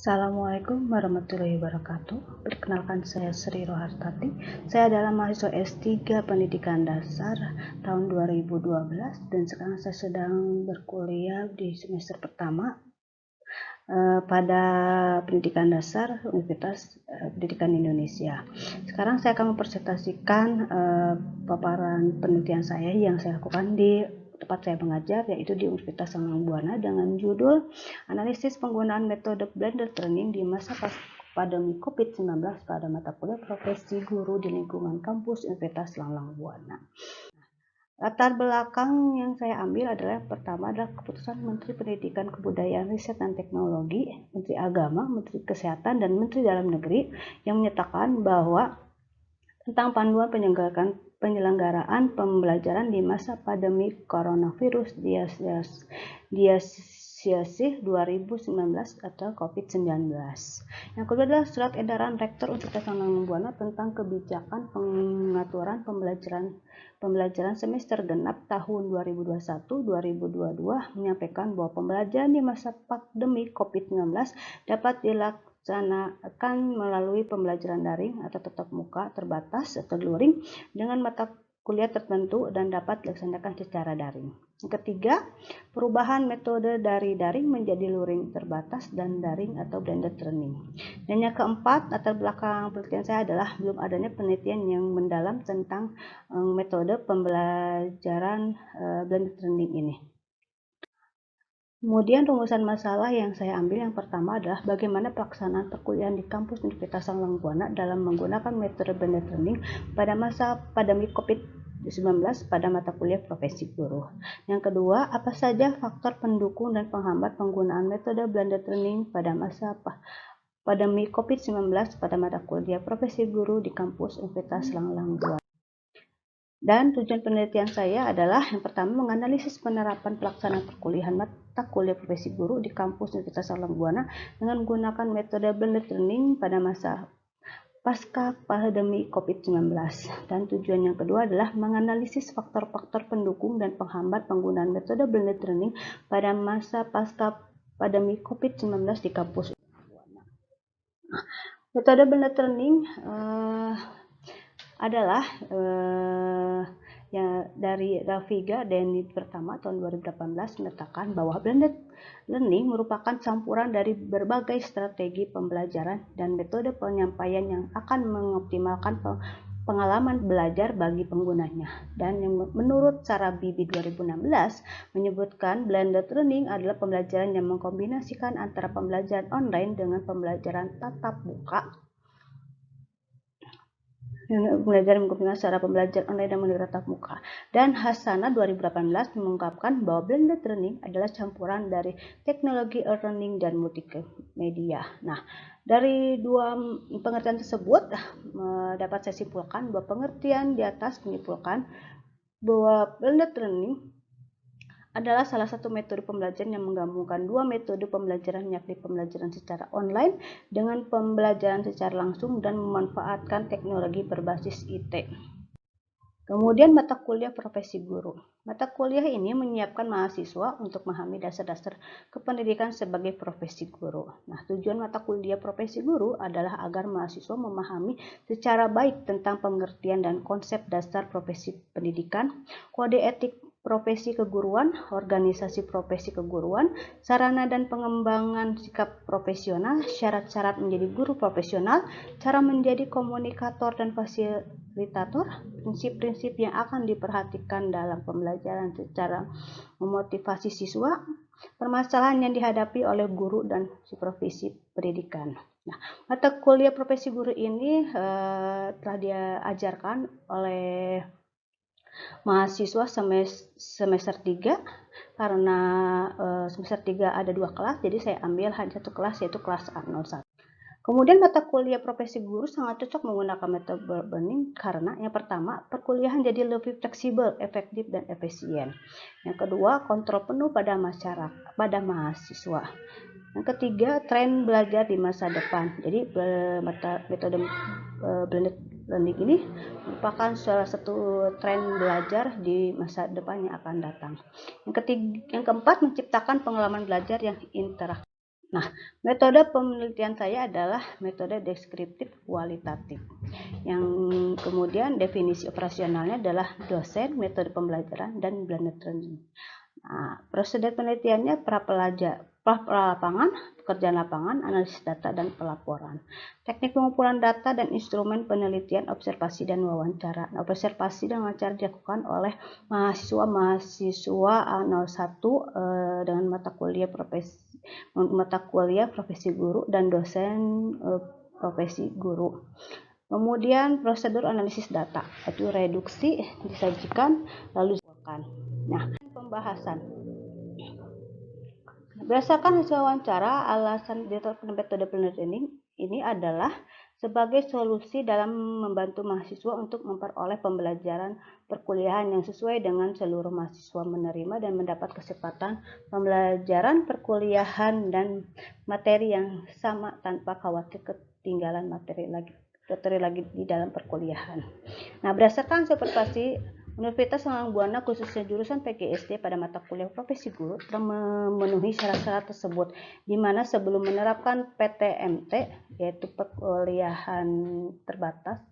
Assalamualaikum warahmatullahi wabarakatuh. Perkenalkan, saya Sri Rohartati. Saya adalah mahasiswa S3 Pendidikan Dasar tahun 2012 dan sekarang saya sedang berkuliah di semester pertama pada Pendidikan Dasar Universitas Pendidikan Indonesia. Sekarang saya akan mempresentasikan paparan penelitian saya yang saya lakukan di tempat saya mengajar, yaitu di Universitas Salemba Buana, dengan judul Analisis Penggunaan Metode Blended Learning di Masa Pandemi COVID-19 pada mata kuliah Profesi Guru di lingkungan kampus Universitas Salemba Buana. Latar belakang yang saya ambil adalah pertama adalah keputusan Menteri Pendidikan, Kebudayaan, Riset dan Teknologi, Menteri Agama, Menteri Kesehatan, dan Menteri Dalam Negeri yang menyatakan bahwa tentang panduan penyelenggaraan pembelajaran di masa pandemi coronavirus Diasiasi 2019 atau COVID-19. Yang kedua adalah surat edaran Rektor Universitas Salemba Buana tentang kebijakan pengaturan pembelajaran semester genap tahun 2021-2022 menyampaikan bahwa pembelajaran di masa pandemi COVID-19 dapat dilaksanakan melalui pembelajaran daring atau tatap muka terbatas atau luring dengan mata kuliah tertentu dan dapat dilaksanakan secara daring. Yang ketiga, perubahan metode dari daring menjadi luring terbatas dan daring atau blended learning. Dan yang keempat, latar belakang penelitian saya adalah belum adanya penelitian yang mendalam tentang metode pembelajaran blended learning ini. Kemudian rumusan masalah yang saya ambil yang pertama adalah bagaimana pelaksanaan perkuliahan di kampus Universitas Salemba Buana dalam menggunakan metode blended learning pada masa pandemi COVID-19 pada mata kuliah Profesi Guru. Yang kedua, apa saja faktor pendukung dan penghambat penggunaan metode blended learning pada masa pandemi COVID-19 pada mata kuliah Profesi Guru di kampus Universitas Salemba Buana. Dan tujuan penelitian saya adalah yang pertama menganalisis penerapan pelaksanaan perkuliahan mata kuliah Profesi Guru di kampus Universitas Salemba Buana dengan menggunakan metode blended learning pada masa pasca pandemi COVID-19. Dan tujuan yang kedua adalah menganalisis faktor-faktor pendukung dan penghambat penggunaan metode blended learning pada masa pasca pandemi COVID-19 di kampus Universitas Buana. Metode blended learning adalah dari Rafiga Deni pertama tahun 2018 menyatakan bahwa blended learning merupakan campuran dari berbagai strategi pembelajaran dan metode penyampaian yang akan mengoptimalkan pengalaman belajar bagi penggunanya. Dan yang menurut Sarabibi 2016 menyebutkan blended learning adalah pembelajaran yang mengkombinasikan antara pembelajaran online dengan pembelajaran tatap muka. Pembelajaran menggunakan cara pembelajaran online dan metode tatap muka. Dan Hasana 2018 mengungkapkan bahwa blended learning adalah campuran dari teknologi e-learning dan multimedia. Nah, dari dua pengertian tersebut dapat saya simpulkan bahwa pengertian di atas menyimpulkan bahwa blended learning adalah salah satu metode pembelajaran yang menggabungkan dua metode pembelajaran, yakni pembelajaran secara online dengan pembelajaran secara langsung dan memanfaatkan teknologi berbasis IT. Kemudian mata kuliah Profesi Guru. Mata kuliah ini menyiapkan mahasiswa untuk memahami dasar-dasar kependidikan sebagai profesi guru. Nah, tujuan mata kuliah Profesi Guru adalah agar mahasiswa memahami secara baik tentang pengertian dan konsep dasar profesi pendidikan, kode etik profesi keguruan, organisasi profesi keguruan, sarana dan pengembangan sikap profesional, syarat-syarat menjadi guru profesional, cara menjadi komunikator dan fasilitator, prinsip-prinsip yang akan diperhatikan dalam pembelajaran secara memotivasi siswa, permasalahan yang dihadapi oleh guru dan supervisi pendidikan. Nah, mata kuliah Profesi Guru ini telah diajarkan oleh mahasiswa semester 3 karena semester 3 ada 2 kelas, jadi saya ambil hanya satu kelas, yaitu kelas A01. Kemudian mata kuliah Profesi Guru sangat cocok menggunakan metode learning karena yang pertama, perkuliahan jadi lebih fleksibel, efektif, dan efisien. Yang kedua, kontrol penuh pada mahasiswa. Yang ketiga, tren belajar di masa depan. Jadi metode blended learning ini merupakan salah satu tren belajar di masa depan yang akan datang. Yang keempat, menciptakan pengalaman belajar yang interaktif. Nah, metode penelitian saya adalah metode deskriptif kualitatif. Yang kemudian definisi operasionalnya adalah dosen, metode pembelajaran, dan blended learning. Nah, prosedur penelitiannya pra lapangan, pekerjaan lapangan, analisis data, dan pelaporan. Teknik pengumpulan data dan instrumen penelitian, observasi dan wawancara. Nah, observasi dan wawancara dilakukan oleh mahasiswa A01 dengan mata kuliah profesi guru dan dosen profesi guru. Kemudian prosedur analisis data, yaitu reduksi, disajikan, lalu disajikan. Nah, pembahasan. Berdasarkan hasil wawancara, alasan diterapkan metode blended learning ini adalah sebagai solusi dalam membantu mahasiswa untuk memperoleh pembelajaran perkuliahan yang sesuai dengan seluruh mahasiswa menerima dan mendapat kesempatan pembelajaran perkuliahan dan materi yang sama tanpa khawatir ketinggalan materi lagi di dalam perkuliahan. Nah, berdasarkan observasi Universitas Sanglang Buana khususnya jurusan PGSD pada mata kuliah profesi guru telah memenuhi syarat-syarat tersebut, di mana sebelum menerapkan PTMT yaitu perkuliahan terbatas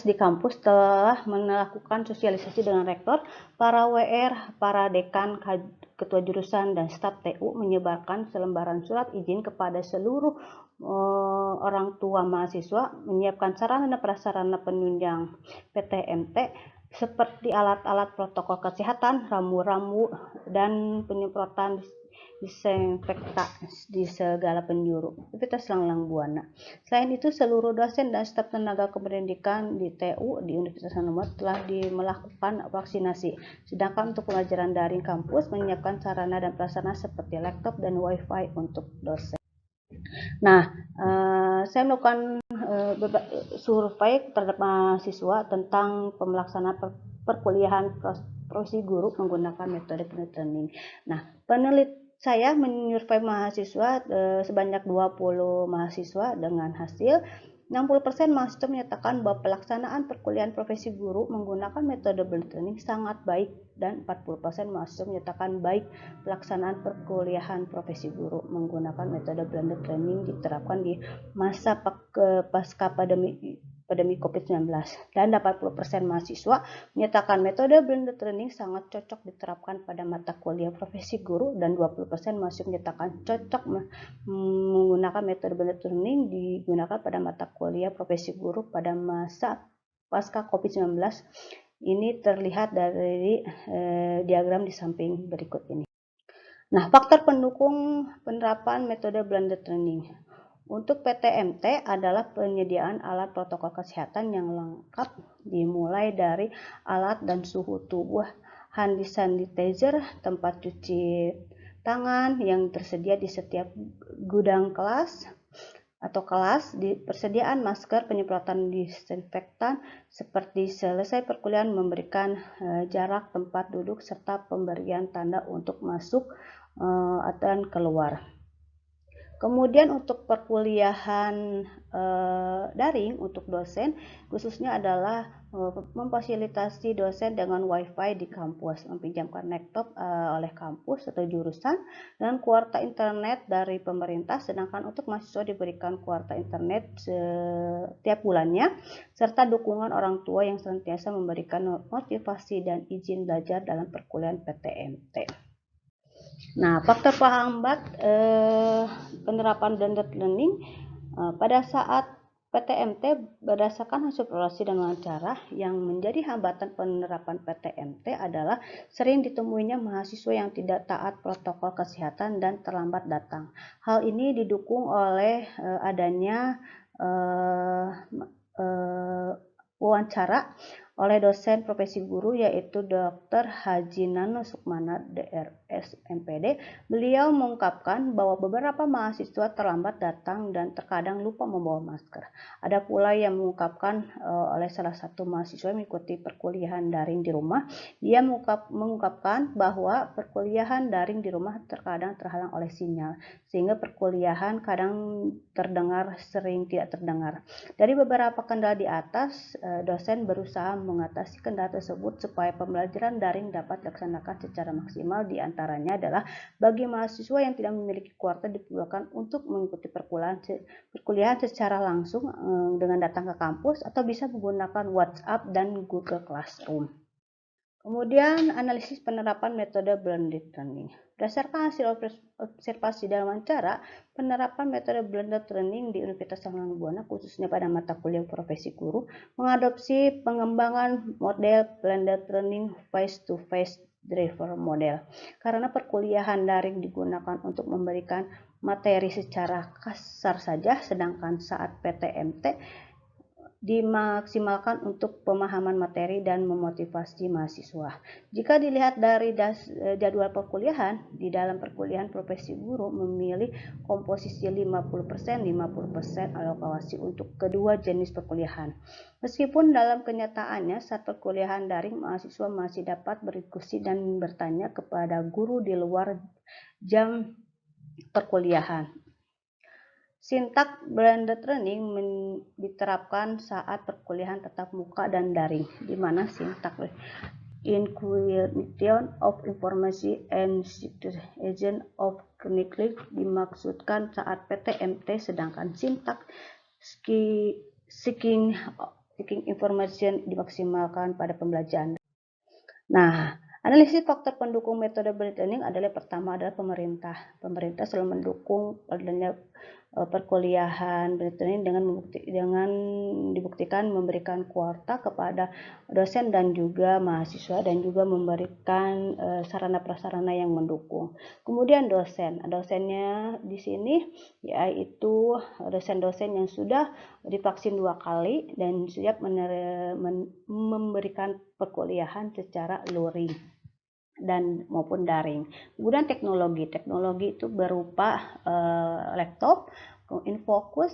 di kampus telah melakukan sosialisasi dengan rektor, para WR, para dekan, ketua jurusan, dan staf TU menyebarkan selembaran surat izin kepada seluruh orang tua mahasiswa, menyiapkan sarana dan prasarana penunjang PTMT seperti alat-alat protokol kesehatan, ramu-ramu, dan penyemprotan disinfektan di segala penjuru Universitas Sanglang Buana. Selain itu, seluruh dosen dan staf tenaga kependidikan di TU di Universitas Sanglang Buana telah melakukan vaksinasi. Sedangkan untuk pelajaran daring kampus menyiapkan sarana dan prasarana seperti laptop dan wifi untuk dosen. Nah, saya melakukan survei terhadap mahasiswa tentang pelaksanaan perkuliahan profesi guru menggunakan metode blended learning. Nah, saya menyurvei mahasiswa sebanyak 20 mahasiswa dengan hasil 60% mahasiswa menyatakan bahwa pelaksanaan perkuliahan profesi guru menggunakan metode blended learning sangat baik dan 40% mahasiswa menyatakan baik pelaksanaan perkuliahan profesi guru menggunakan metode blended learning diterapkan di masa pasca pandemi COVID-19 dan 80% mahasiswa menyatakan metode blended learning sangat cocok diterapkan pada mata kuliah profesi guru dan 20% mahasiswa menyatakan cocok menggunakan metode blended learning digunakan pada mata kuliah profesi guru pada masa pasca COVID-19. Ini terlihat dari diagram di samping berikut ini. Nah, faktor pendukung penerapan metode blended learning. Untuk PTMT adalah penyediaan alat protokol kesehatan yang lengkap dimulai dari alat dan suhu tubuh, hand sanitizer, tempat cuci tangan yang tersedia di setiap gudang kelas atau kelas, di persediaan masker, penyemprotan disinfektan seperti selesai perkuliahan memberikan jarak tempat duduk serta pemberian tanda untuk masuk dan keluar. Kemudian untuk perkuliahan daring untuk dosen khususnya adalah memfasilitasi dosen dengan wifi di kampus, meminjamkan laptop oleh kampus atau jurusan dan kuota internet dari pemerintah, sedangkan untuk mahasiswa diberikan kuota internet setiap bulannya serta dukungan orang tua yang senantiasa memberikan motivasi dan izin belajar dalam perkuliahan PTMT. Nah, faktor penghambat penerapan blended learning pada saat PTMT berdasarkan hasil evaluasi dan wawancara yang menjadi hambatan penerapan PTMT adalah sering ditemuinya mahasiswa yang tidak taat protokol kesehatan dan terlambat datang. Hal ini didukung oleh adanya wawancara oleh dosen profesi guru yaitu Dr. Haji Nano Sukmana DRS MPD. Beliau mengungkapkan bahwa beberapa mahasiswa terlambat datang dan terkadang lupa membawa masker. Ada pula yang mengungkapkan oleh salah satu mahasiswa mengikuti perkuliahan daring di rumah. Dia mengungkapkan bahwa perkuliahan daring di rumah terkadang terhalang oleh sinyal, sehingga perkuliahan kadang terdengar, sering tidak terdengar. Dari beberapa kendala di atas, dosen berusaha mengatasi kendala tersebut supaya pembelajaran daring dapat dilaksanakan secara maksimal. Di antaranya adalah bagi mahasiswa yang tidak memiliki kuota diperbolehkan untuk mengikuti perkuliahan secara langsung dengan datang ke kampus atau bisa menggunakan WhatsApp dan Google Classroom. Kemudian analisis penerapan metode blended learning. Berdasarkan hasil observasi dalam wawancara, penerapan metode blended learning di Universitas Salemba khususnya pada mata kuliah profesi guru mengadopsi pengembangan model blended learning face-to-face driver model. Karena perkuliahan daring digunakan untuk memberikan materi secara kasar saja, sedangkan saat PTMT dimaksimalkan untuk pemahaman materi dan memotivasi mahasiswa. Jika dilihat dari jadwal perkuliahan, di dalam perkuliahan profesi guru memilih komposisi 50% alokasi untuk kedua jenis perkuliahan. Meskipun dalam kenyataannya saat perkuliahan daring mahasiswa masih dapat berdiskusi dan bertanya kepada guru di luar jam perkuliahan. Sintak blended learning diterapkan saat perkuliahan tatap muka dan daring, di mana sintak inclusion of information and agent of clinically dimaksudkan saat PTMT, sedangkan sintak seeking information dimaksimalkan pada pembelajaran. Nah, analisis faktor pendukung metode blended learning adalah pertama adalah pemerintah. Pemerintah selalu mendukung adanya perkuliahan blended learning dengan dibuktikan memberikan kuota kepada dosen dan juga mahasiswa dan juga memberikan sarana prasarana yang mendukung. Kemudian dosennya di sini yaitu dosen-dosen yang sudah divaksin 2 kali dan siap memberikan perkuliahan secara luring dan maupun daring. Kemudian teknologi itu berupa laptop, infocus,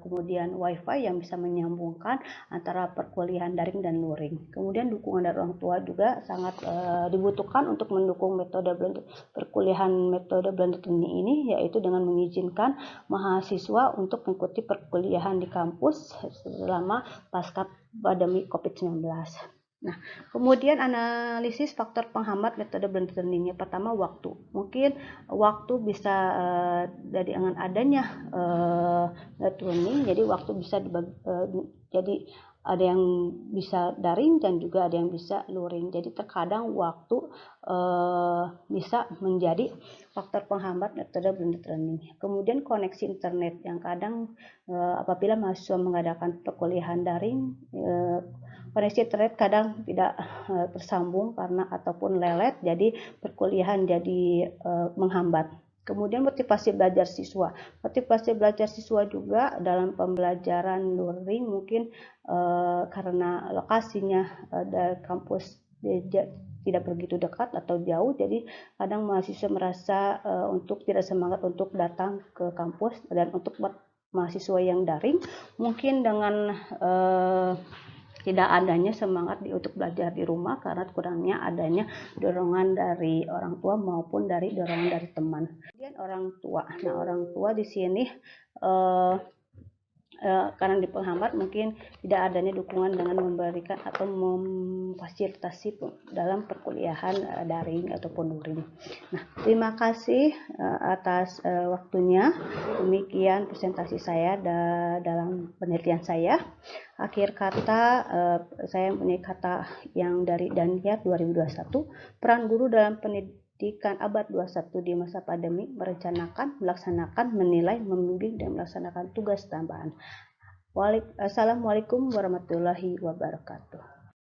kemudian wifi yang bisa menyambungkan antara perkuliahan daring dan luring. Kemudian dukungan dari orang tua juga sangat dibutuhkan untuk mendukung perkuliahan metode blended learning ini, yaitu dengan mengizinkan mahasiswa untuk mengikuti perkuliahan di kampus selama pasca pandemi COVID-19. Nah, kemudian analisis faktor penghambat metode blended learning. Yang pertama, waktu. Mungkin waktu bisa dari dengan adanya blended learning, jadi waktu bisa dibagi, jadi ada yang bisa daring dan juga ada yang bisa luring. Jadi terkadang waktu bisa menjadi faktor penghambat metode blended learning. Kemudian koneksi internet yang kadang apabila mahasiswa mengadakan perkuliahan daring, koneksi internet kadang tidak tersambung karena ataupun lelet, jadi perkuliahan jadi menghambat. Kemudian motivasi belajar siswa. Motivasi belajar siswa juga dalam pembelajaran luring mungkin karena lokasinya dari kampus tidak begitu dekat atau jauh, jadi kadang mahasiswa merasa untuk tidak semangat untuk datang ke kampus. Dan untuk mahasiswa yang daring mungkin dengan tidak adanya semangat untuk belajar di rumah karena kurangnya adanya dorongan dari orang tua maupun dari dorongan dari teman. Kemudian orang tua. Nah, orang tua di sini karena dipenghambat mungkin tidak adanya dukungan dengan memberikan atau memfasilitasi dalam perkuliahan daring ataupun luring. Nah, terima kasih atas waktunya. Demikian presentasi saya dalam penelitian saya. Akhir kata, saya mempunyai kata yang dari Daniel 2021, peran guru dalam pendidikan abad 21 di masa pandemi merencanakan, melaksanakan, menilai, membimbing, dan melaksanakan tugas tambahan. Assalamualaikum warahmatullahi wabarakatuh.